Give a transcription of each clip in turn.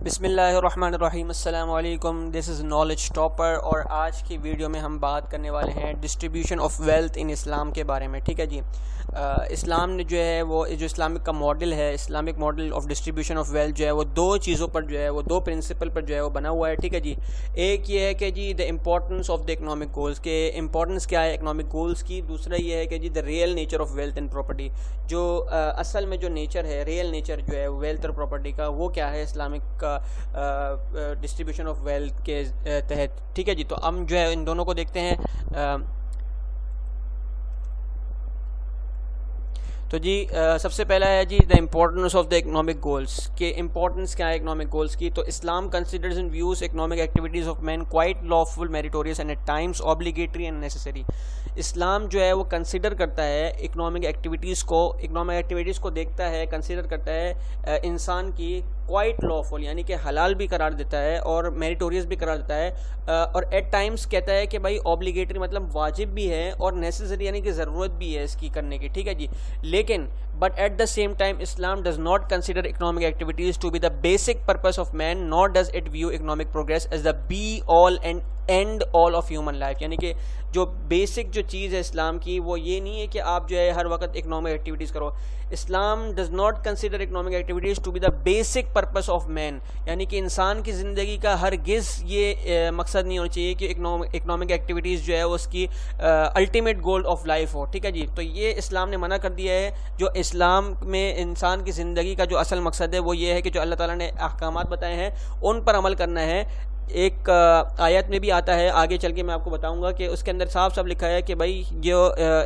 بسم اللہ الرحمن الرحیم، السلام علیکم، دس از نالج ٹاپر، اور آج کی ویڈیو میں ہم بات کرنے والے ہیں ڈسٹریبیوشن آف ویلتھ ان اسلام کے بارے میں. ٹھیک ہے جی. اسلام نے جو ہے وہ جو اسلامک کا ماڈل ہے، Islamic model of distribution of wealth جو ہے وہ دو چیزوں پر جو ہے وہ دو پرنسپل پر جو ہے وہ بنا ہوا ہے. ٹھیک ہے جی. ایک یہ ہے کہ جی the importance of the economic goals, کہ امپورٹنس کیا ہے اکنامک گولز کی. دوسرا یہ ہے کہ جی the real nature of wealth and property, جو اصل میں جو نیچر ہے، ریئل نیچر جو ہے ویلتھ اور پراپرٹی کا، وہ کیا ہے اسلامک کا ڈسٹریبیوشن آف ویلتھ کے تحت. ٹھیک ہے جی. تو ہم جو ہے ان دونوں کو دیکھتے ہیں. تو جی سب سے پہلا ہے جی the importance of the economic goals, کہ امپورٹنس کیا ہے اکنامک گولز کی. تو Islam considers and views economic activities of man quite lawful, meritorious and at times obligatory and necessary. اسلام جو ہے وہ کنسیڈر کرتا ہے اکنامک ایکٹیویٹیز کو دیکھتا ہے، کنسیڈر کرتا ہے انسان کی کوائٹ لافل، یعنی کہ حلال بھی قرار دیتا ہے اور میریٹوریس بھی قرار دیتا ہے، اور ایٹ ٹائمز کہتا ہے کہ بھائی obligatory مطلب واجب بھی ہے، اور نیسیسری یعنی کہ ضرورت بھی ہے اس کی کرنے کی. ٹھیک ہے جی. لیکن but at the same time Islam does not consider economic activities to be the basic purpose of man, nor does it view economic progress as the be all and end all of human life. یعنی کہ جو basic جو چیز ہے اسلام کی، وہ یہ نہیں ہے کہ آپ جو ہے ہر وقت اکنامک ایکٹیویٹیز کرو. Islam does not consider economic activities to be the basic purpose of man, یعنی کہ انسان کی زندگی کا ہرگز یہ مقصد نہیں ہونا چاہیے کہ اکنامک ایکٹیویٹیز جو ہے اس کی الٹیمیٹ گول آف لائف ہو. ٹھیک ہے جی. تو یہ اسلام نے منع کر دیا ہے. جو اسلام میں انسان کی زندگی کا جو اصل مقصد ہے وہ یہ ہے کہ جو اللہ تعالیٰ نے احکامات بتائے ہیں ان پر عمل کرنا ہے. ایک آیت میں بھی آتا ہے، آگے چل کے میں آپ کو بتاؤں گا، کہ اس کے اندر صاف صاف لکھا ہے کہ بھائی جو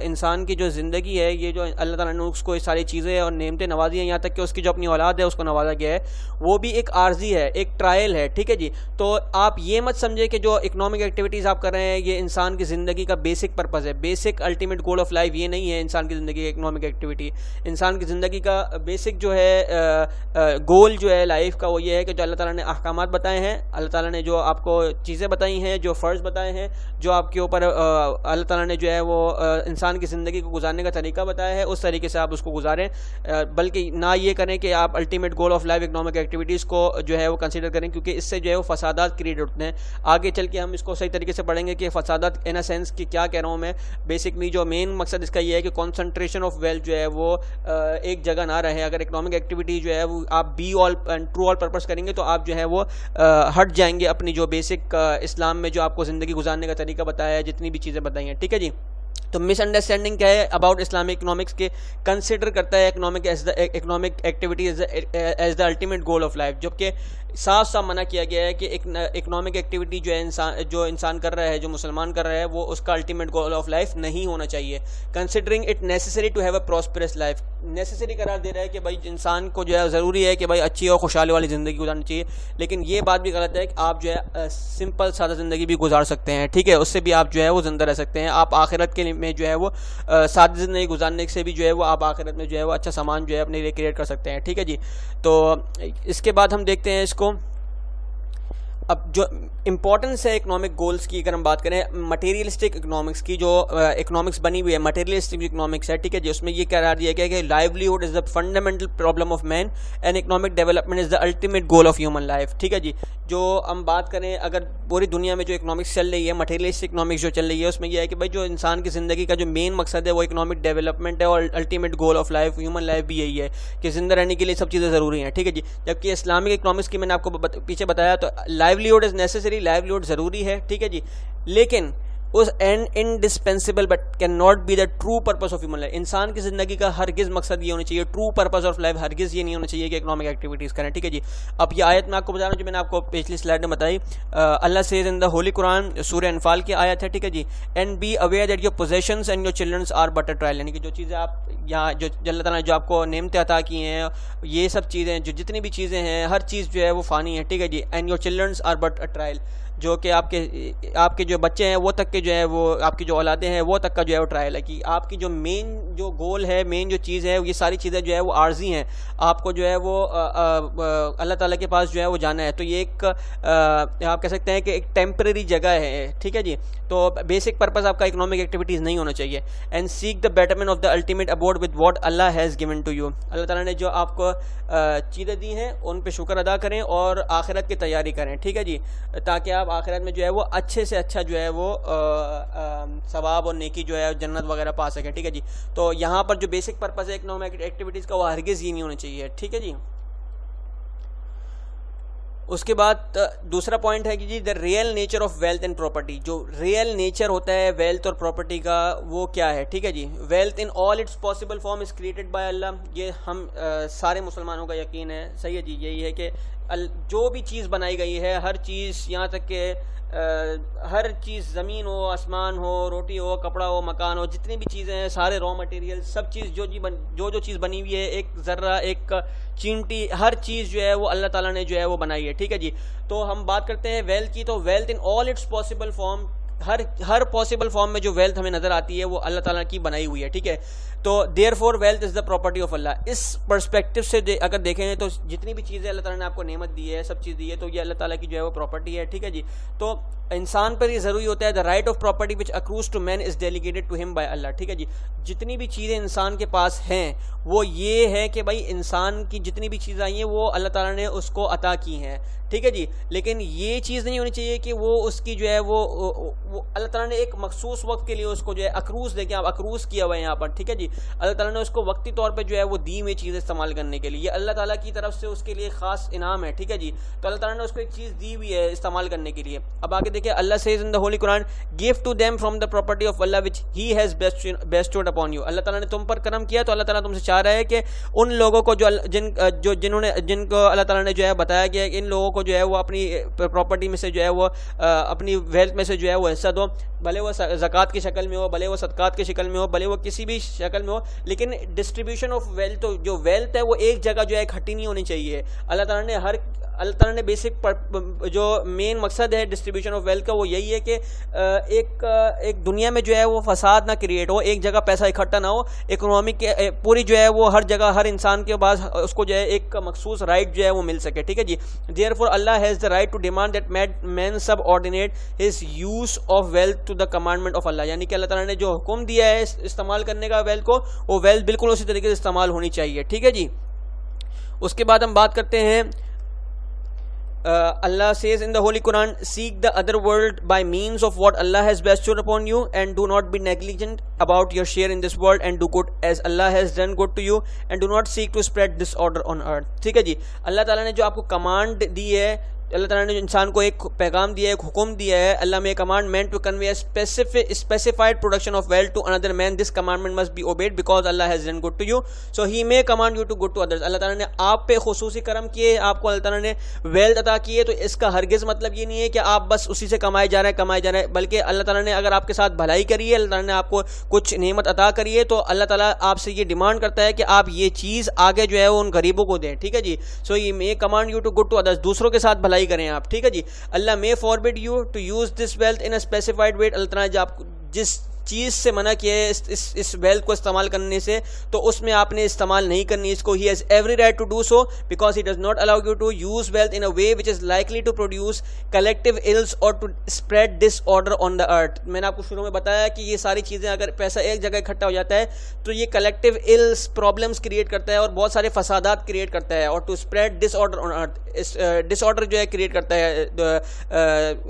انسان کی جو زندگی ہے، یہ جو اللہ تعالیٰ نے اس کو یہ ساری چیزیں اور نعمتیں نوازی ہیں، یہاں تک کہ اس کی جو اپنی اولاد ہے اس کو نوازا گیا ہے، وہ بھی ایک عارضی ہے، ایک ٹرائل ہے. ٹھیک ہے جی. تو آپ یہ مت سمجھے کہ جو اکنامک ایکٹیویٹیز آپ کر رہے ہیں یہ انسان کی زندگی کا بیسک پرپز ہے، basic ultimate goal of life یہ نہیں ہے. انسان کی زندگی اکنامک ایکٹیویٹی، انسان کی زندگی کا بیسک جو ہے گول جو ہے لائف کا، وہ یہ ہے کہ جو اللہ تعالیٰ نے احکامات بتائے ہیں، اللہ تعالیٰ نے جو آپ کو چیزیں بتائی ہیں، جو فرض بتائے ہیں، جو آپ کے اوپر اللہ تعالیٰ نے جو ہے وہ انسان کی زندگی کو گزارنے کا طریقہ بتایا ہے، اس طریقے سے آپ اس کو گزاریں. بلکہ نہ یہ کریں کہ آپ ultimate goal of life economic activities کو جو ہے وہ کنسیڈر کریں، کیونکہ اس سے جو ہے وہ فسادات کریٹ ہوتے ہیں. آگے چل کے ہم اس کو صحیح طریقے سے پڑھیں گے کہ فسادات ان اے سینس کہ کیا کہہ رہا ہوں میں. بیسکلی جو مین مقصد اس کا یہ ہے کہ کنسنٹریشن آف ویلتھ جو ہے وہ ایک جگہ نہ رہے. اگر اکنامک ایکٹیویٹی جو ہے وہ آپ be all and true all purpose کریں گے تو آپ جو ہے وہ ہٹ جائیں گے اپنی جو بیسک اسلام میں جو آپ کو زندگی گزارنے کا طریقہ بتایا ہے، جتنی بھی چیزیں بتائی ہیں. ٹھیک ہے جی. تو مس انڈرسٹینڈنگ کیا ہے اباؤٹ اسلامک اکنامکس کے، کنسیڈر کرتا ہے economic activity as the ultimate goal of life, جبکہ صاف صاف منع کیا گیا ہے کہ اکنامک ایکٹیویٹی جو انسان کر رہا ہے، جو مسلمان کر رہا ہے، وہ اس کا الٹیمیٹ گول آف لائف نہیں ہونا چاہیے. Considering it necessary to have a prosperous life, necessary قرار دے رہا ہے کہ بھائی انسان کو جو ہے ضروری ہے کہ بھائی اچھی اور خوشحالی والی زندگی گزارنی چاہیے. لیکن یہ بات بھی غلط ہے کہ آپ جو ہے سمپل سادہ زندگی بھی گزار سکتے ہیں. ٹھیک ہے. اس سے بھی آپ جو ہے وہ زندہ رہ سکتے ہیں. آپ آخرت کے میں جو ہے وہ سادہ زندگی گزارنے سے بھی جو ہے وہ آپ آخرت میں جو ہے وہ اچھا سامان جو ہے اپنے لیے کریٹ کر سکتے ہیں. ٹھیک ہے جی. تو اس کے بعد ہم دیکھتے ہیں اس کو. اب جو امپورٹنس ہے اکنامک گولز کی اگر ہم بات کریں، مٹیریلسٹک اکنامکس کی، جو اکنامکس بنی ہوئی ہے مٹیریلسٹک اکنامکس ہے. ٹھیک ہے جی. اس میں یہ قرار دیا گیا کہ livelihood is the fundamental problem of man and economic development is the ultimate goal of human life. ٹھیک ہے جی. جو ہم بات کریں اگر پوری دنیا میں جو اکنامکس چل رہی ہے، مٹیریلسٹک اکنامکس جو چل رہی ہے، اس میں یہ ہے کہ بھائی جو انسان کی زندگی کا جو مین مقصد ہے وہ اکنامک ڈیولپمنٹ ہے، اور ultimate goal of life human life بھی یہی ہے کہ زندہ رہنے کے لیے سب چیزیں ضروری ہیں. ٹھیک ہے جی. جبکہ اسلامک اکنامکس کی میں نے آپ کو پیچھے بتایا تو لائیولیہڈ از نیسیسری، لائیولیہڈ ضروری ہے. ٹھیک ہے جی. لیکن اس indispensable but cannot be the true purpose of human life. انسان کی زندگی کا ہرگز مقصد یہ ہونا چاہیے، ٹرو پرپز آف لائف ہرگز یہ نہیں ہونا چاہیے کہ اکنامک ایکٹیویٹیز کریں. ٹھیک ہے جی. اب یہ آیت میں آپ کو بتا رہا ہوں جو میں نے آپ کو پچھلی سلائڈ میں بتائی. اللہ سیز ان دا ہولی قرآن، سورہ انفال کی آیت ہے. ٹھیک ہے جی. And be aware that your possessions and your childrens are but a trial, یعنی کہ جو چیزیں آپ یہاں جو اللہ تعالیٰ نے جو آپ کو نعمتیں عطا کی ہیں، یہ سب چیزیں جو جتنی بھی چیزیں ہیں، ہر چیز جو ہے وہ فانی ہے. ٹھیک ہے جی. And your childrens are but a trial. جو کہ آپ کے جو بچے ہیں وہ تک کے جو ہے وہ آپ کی جو اولادیں ہیں وہ تک کا جو ہے وہ ٹرائل ہے کہ آپ کی جو مین جو گول ہے, مین جو چیز ہے, یہ ساری چیزیں جو ہے وہ عارضی ہیں. آپ کو جو ہے وہ اللہ تعالیٰ کے پاس جو ہے وہ جانا ہے. تو یہ ایک آپ کہہ سکتے ہیں کہ ایک ٹیمپرری جگہ ہے, ٹھیک ہے جی. تو بیسک پرپز آپ کا اکنامک ایکٹیویٹیز نہیں ہونا چاہیے. And seek the betterment of the ultimate abode with what Allah has given to you. اللہ تعالیٰ نے جو آپ کو چیزیں دی ہیں ان پہ شکر ادا کریں اور آخرت کی تیاری کریں, ٹھیک ہے جی, تاکہ آپ آخرت میں جو ہے وہ اچھے سے اچھا جو ہے وہ ثواب اور نیکی جو ہے جنت وغیرہ پا سکیں, ٹھیک ہے جی. تو یہاں پر جو بیسک پرپز ہے اکنامک ایکٹیویٹیز کا وہ ہرگز یہ نہیں ہونا چاہیے, ٹھیک ہے جی. اس کے بعد دوسرا پوائنٹ ہے کہ جی the real nature of wealth and property. جو ریئل نیچر ہوتا ہے ویلتھ اور پراپرٹی کا وہ کیا ہے, ٹھیک ہے جی. Wealth in all its possible form is created by Allah. یہ ہم سارے مسلمانوں کا یقین ہے, صحیح ہے جی. یہی ہے کہ جو بھی چیز بنائی گئی ہے, ہر چیز, یہاں تک کہ ہر چیز, زمین ہو, آسمان ہو, روٹی ہو, کپڑا ہو, مکان ہو, جتنی بھی چیزیں ہیں, سارے را مٹیریل, سب چیز جو چیز بنی ہوئی ہے, ایک ذرہ, ایک چینٹی, ہر چیز جو ہے وہ اللہ تعالیٰ نے جو ہے وہ بنائی ہے, ٹھیک ہے جی. تو ہم بات کرتے ہیں ویلتھ کی, تو wealth in all its possible form, ہر پاسبل فارم میں جو ویلتھ ہمیں نظر آتی ہے وہ اللہ تعالیٰ کی بنائی ہوئی ہے, ٹھیک ہے. تو therefore wealth is the property of Allah. اس پرسپیکٹو سے اگر دیکھیں تو جتنی بھی چیزیں اللہ تعالیٰ نے آپ کو نعمت دی ہے, سب چیز دی ہے, تو یہ اللہ تعالیٰ کی جو ہے وہ پراپرٹی ہے, ٹھیک ہے جی. تو انسان پر یہ ضروری ہوتا ہے the right of property which accrues to man is delegated to him by Allah, ٹھیک ہے جی. جتنی بھی چیزیں انسان کے پاس ہیں وہ یہ ہے کہ بھائی انسان کی جتنی بھی چیزیں آئی ہیں وہ اللہ تعالیٰ نے اس کو عطا کی ہیں, ٹھیک ہے جی. لیکن یہ چیز نہیں ہونی چاہیے کہ وہ اس کی جو ہے وہ اللہ تعالیٰ نے ایک مخصوص وقت کے لیے اس کو جو ہے اکروز دے کے, آپ اکروز کیا ہوا ہے یہاں پر, ٹھیک ہے جی. اللہ تعالیٰ نے اس کو وقتی طور پہ جو ہے وہ دی ہوئی چیز استعمال کرنے کے لیے, یہ اللہ تعالیٰ کی طرف سے اس کے لیے خاص انعام ہے, ٹھیک ہے جی. تو اللہ تعالیٰ نے اس کو ایک چیز دی ہوئی ہے استعمال کرنے کے لیے. اب آگے دیکھیں, Allah says in the holy Quran, give to them from the property of Allah which he has bestowed upon you. اللہ تعالیٰ نے تم پر کرم کیا تو اللہ تعالیٰ تم سے چاہ رہا ہے کہ ان لوگوں کو جن کو اللہ تعالیٰ نے جو ہے بتایا گیا کہ ان لوگوں کو جو ہے وہ اپنی پراپرٹی میں سے جو ہے وہ اپنی ویلتھ میں سے جو ہے وہ حصہ دو, بھلے وہ زکوٰۃ کی شکل میں ہو, بھلے وہ صدقات کی شکل میں ہو, بھلے وہ کسی بھی شکل میں ہو, لیکن ڈسٹریبیوشن آف ویلتھ, جو ویلتھ ہے وہ ایک جگہ جو ہے اکٹھی نہیں ہونی چاہیے. اللہ تعالیٰ نے بیسک جو مین مقصد ہے ڈسٹریبیوشن آف ویلتھ کا وہ یہی ہے کہ ایک دنیا میں جو ہے وہ فساد نہ کریٹ ہو, ایک جگہ پیسہ اکٹھا نہ ہو, اکنامک کے پوری جو ہے وہ ہر جگہ ہر انسان کے پاس اس کو جو ہے ایک مخصوص رائٹ جو ہے وہ مل سکے, ٹھیک ہے جی. Therefore Allah has the right to demand that man subordinate his use of wealth to the commandment of Allah. یعنی کہ اللہ تعالیٰ نے جو حکم دیا ہے استعمال کرنے کا ویلتھ کو, وہ ویلتھ بالکل اسی طریقے سے استعمال ہونی چاہیے, ٹھیک ہے جی. اس کے بعد ہم بات کرتے ہیں, Allah says in the Holy Quran, seek the other world by means of what Allah has bestowed upon you, and do not be negligent about your share in this world, and do good as Allah has done good to you, and do not seek to spread disorder on earth. ٹھیک ہے جی. اللہ تعالیٰ نے جو آپ کو command دی ہے, اللہ تعالیٰ نے جو انسان کو ایک پیغام دیا ہے, ایک حکم دیا ہے, اللہ میں commandment to convey specified production of wealth to اندر man. This commandment must be obeyed because Allah has done good to you, so he may command you to good to others. اللہ تعالیٰ نے آپ پہ خصوصی کرم کیے, آپ کو اللہ تعالیٰ نے ویلتھ عطا کی ہے, تو اس کا ہرگز مطلب یہ نہیں ہے کہ آپ بس اسی سے کمائے جا رہے ہیں, بلکہ اللہ تعالیٰ نے اگر آپ کے ساتھ بھلائی کری ہے, اللہ تعالیٰ نے آپ کو کچھ نعمت عطا کری ہے, تو اللہ تعالیٰ آپ سے یہ ڈیمانڈ کرتا ہے کہ آپ یہ چیز آگے جو ہے وہ ان غریبوں کو دیں, ٹھیک ہے جی. So he may command you to good to others, دوسروں کے ساتھ بھلائی کریں آپ, ٹھیک ہے جی. اللہ may forbid you to use this wealth in a specified way. اللہ تعالیٰ نے آپ جس چیز سے منع کیا ہے اس ویلتھ کو استعمال کرنے سے, تو اس میں آپ نے استعمال نہیں کرنی اس کو. He has every right to do so because he does not allow you to use wealth in a way which is likely to produce collective ills or to spread disorder on the earth. میں نے آپ کو شروع میں بتایا کہ یہ ساری چیزیں اگر پیسہ ایک جگہ اکٹھا ہو جاتا ہے تو یہ کلیکٹیو ills پرابلمس کریٹ کرتا ہے اور بہت سارے فسادات کریٹ کرتا ہے, اور to spread disorder on earth, disorder جو ہے کریٹ کرتا ہے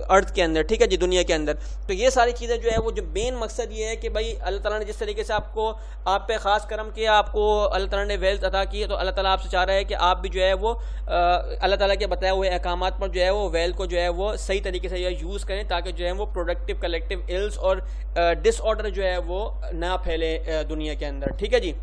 ارتھ کے اندر, ٹھیک ہے جی, دنیا کے اندر. تو یہ ساری چیزیں جو ہے وہ جو مین مقصد یہ ہے کہ بھائی اللہ تعالیٰ نے جس طریقے سے آپ پہ خاص کرم کیا, آپ کو اللہ تعالیٰ نے ویلتھ عطا کی ہے, تو اللہ تعالیٰ آپ سے چاہ رہا ہے کہ آپ بھی جو ہے وہ اللہ تعالیٰ کے بتائے ہوئے احکامات پر جو ہے وہ ویلتھ کو جو ہے وہ صحیح طریقے سے یوز کریں, تاکہ جو ہے وہ پروڈکٹیو کلیکٹیو ایلز اور ڈس آرڈر جو ہے وہ نہ پھیلے دنیا کے اندر, ٹھیک ہے جی.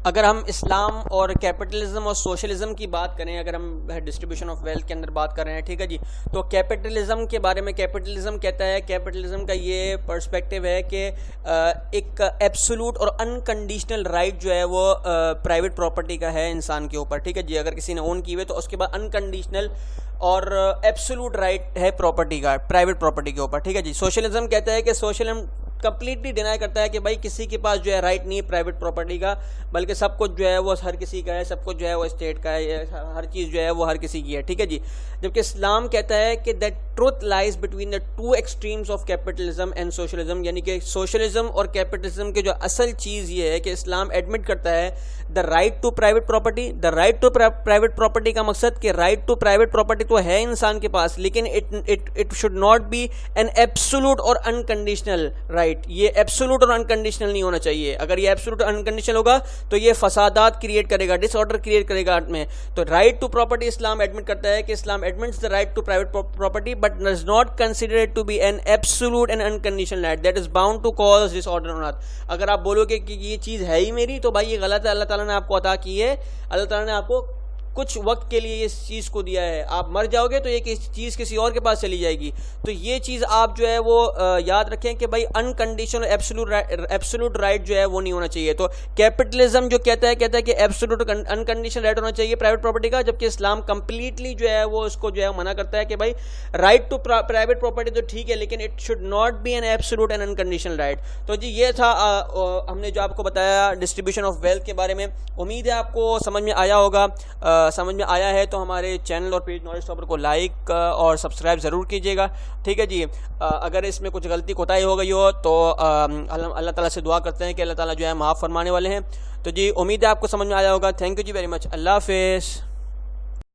اگر ہم اسلام اور کیپٹلزم اور سوشلزم کی بات کریں، اگر ہم ڈسٹریبیوشن آف ویلتھ کے اندر بات کر رہے ہیں، ٹھیک ہے جی، تو کیپٹلزم کے بارے میں کیپٹلزم کہتا ہے، کیپٹلزم کا یہ پرسپیکٹیو ہے کہ ایک ایبسولوٹ اور انکنڈیشنل رائٹ جو ہے وہ پرائیویٹ پراپرٹی کا ہے انسان کے اوپر، ٹھیک ہے جی، اگر کسی نے اون کی ہوئے تو اس کے بعد انکنڈیشنل اور ایبسولوٹ رائٹ ہے پراپرٹی کا، پرائیویٹ پراپرٹی کے اوپر، ٹھیک ہے جی۔ سوشلزم کہتا ہے کہ سوشلزم کمپلیٹلی ڈینائی کرتا ہے کہ بھائی کسی کے پاس جو ہے رائٹ نہیں ہے پرائیویٹ پراپرٹی کا، بلکہ سب کچھ جو ہے وہ ہر کسی کا ہے، سب کچھ جو ہے وہ اسٹیٹ کا ہے، ہر چیز جو ہے وہ ہر کسی کی ہے، ٹھیک ہے جی۔ جبکہ اسلام کہتا ہے کہ that truth lies between the two extremes of capitalism and socialism, یعنی کہ سوشلزم اور کیپٹلزم کے جو اصل چیز یہ ہے کہ اسلام ایڈمٹ کرتا ہے the right to private property. The right to private property کا مقصد کہ رائٹ ٹو پرائیویٹ پراپرٹی تو ہے انسان کے پاس، لیکن it should not be an absolute اور انکنڈیشنل رائٹ۔ یہ ایبسولوٹ اور انکنڈیشنل نہیں ہونا چاہیے۔ اگر یہ ایبسولوٹ اور انکنڈیشنل ہوگا تو یہ فسادات کریٹ کرے گا، ڈس آرڈر کریٹ کرے گا میں۔ تو رائٹ ٹو پراپرٹی اسلام ایڈمٹ کرتا ہے کہ Islam admits the right to private property but does not consider it to be an absolute and unconditional right that is bound to cause disorder on earth. اگر آپ بولو گے کہ یہ چیز ہے ہی میری تو بھائی یہ غلط ہے، اللہ تعالیٰ نے آپ کو عطا کی ہے، اللہ تعالیٰ نے آپ کو کچھ وقت کے لیے اس چیز کو دیا ہے، آپ مر جاؤ گے تو یہ چیز کسی اور کے پاس چلی جائے گی۔ تو یہ چیز آپ جو ہے وہ یاد رکھیں کہ بھائی انکنڈیشنل ایبسولوٹ رائٹ جو ہے وہ نہیں ہونا چاہیے۔ تو کیپٹلزم جو کہتا ہے کہ ایبسولوٹ انکنڈیشنل رائٹ ہونا چاہیے پرائیویٹ پراپرٹی کا، جبکہ اسلام کمپلیٹلی جو ہے وہ اس کو جو ہے منع کرتا ہے کہ بھائی رائٹ ٹو پرائیویٹ پراپرٹی تو ٹھیک ہے لیکن it should not be an absolute and unconditional right. تو جی یہ تھا ہم نے جو آپ کو بتایا ڈسٹریبیوشن آف ویلتھ کے بارے میں۔ امید ہے آپ کو سمجھ میں آیا ہوگا، سمجھ میں آیا ہے تو ہمارے چینل اور پیج نالج ٹاپر کو لائک اور سبسکرائب ضرور کیجیے گا، ٹھیک ہے جی۔ اگر اس میں کچھ غلطی کوتاہی ہو گئی ہو تو اللہ تعالیٰ سے دعا کرتے ہیں کہ اللہ تعالیٰ جو ہے معاف فرمانے والے ہیں۔ تو جی امید ہے آپ کو سمجھ میں آیا ہوگا۔ تھینک یو جی ویری مچ، اللہ حافظ۔